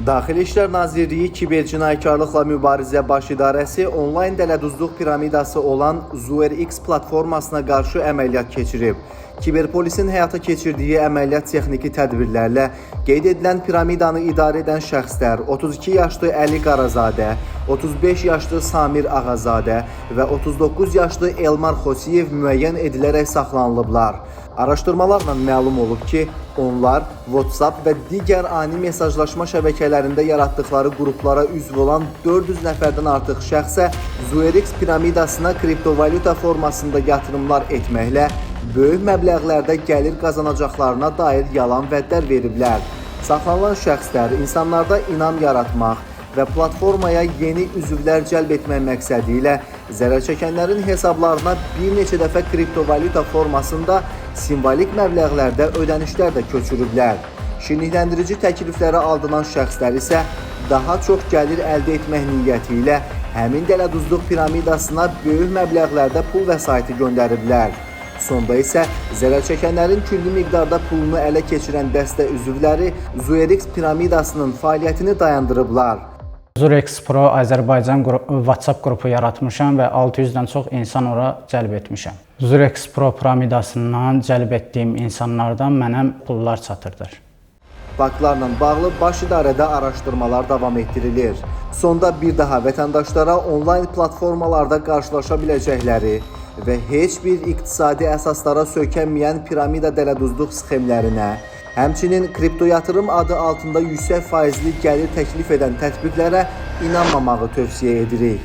Daxili İşlər Nazirliyi Kiber Cinayətkarlıqla Mübarizə Baş İdarəsi onlayn dələduzluq piramidası olan ZooRx platformasına qarşı əməliyyat keçirib. Kiberpolisin həyata keçirdiyi əməliyyat texniki tədbirlərlə qeyd edilən piramidanı idarə edən şəxslər 32 yaşlı Əli Qarazadə, 35 yaşlı Samir Ağazadə və 39 yaşlı Elmar Xosiyev müəyyən edilərək saxlanılıblar. Araşdırmalarla məlum olub ki, onlar WhatsApp və digər ani mesajlaşma şəbəkələrində yaratdıqları qruplara üzv olan 400 nəfərdən artıq şəxsə ZooRx piramidasına kriptovalyuta formasında yatırımlar etməklə böyük məbləğlərdə gəlir qazanacaqlarına dair yalan vədlər veriblər. Saxlanılan şəxslər insanlarda inam yaratmaq və platformaya yeni üzvlər cəlb etmək məqsədi ilə zərər çəkənlərin hesablarına bir neçə dəfə kriptovalyuta formasında simvolik məbləğlərdə ödənişlər də köçürüblər. Şirnikləndirici təkliflərə aldınan şəxslər isə daha çox gəlir əldə etmək niyyəti ilə həmin dələduzluq piramidasına böyük məbləğlərdə pul vəsaiti göndəriblər. Sonda isə zərər çəkənlərin külli miqdarda pulunu ələ keçirən dəstə üzvləri ZooRx piramidasının fəaliyyətini dayandırıblar. ZooRx Pro Azərbaycan WhatsApp qrupu yaratmışam və 600-dən çox insan ora cəlb etmişəm. ZooRx Pro piramidasından cəlb etdiyim insanlardan mənə pullar çatırdır. Faktlarla bağlı baş idarədə araşdırmalar davam etdirilir. Sonda bir daha vətəndaşlara onlayn platformalarda qarşılaşa biləcəkləri və heç bir iqtisadi əsaslara söykənməyən piramida dələduzluq sxemlərinə, həmçinin kripto yatırım adı altında yüksək faizli gəlir təklif edən tətbiqlərə inanmamağı tövsiyə edirik.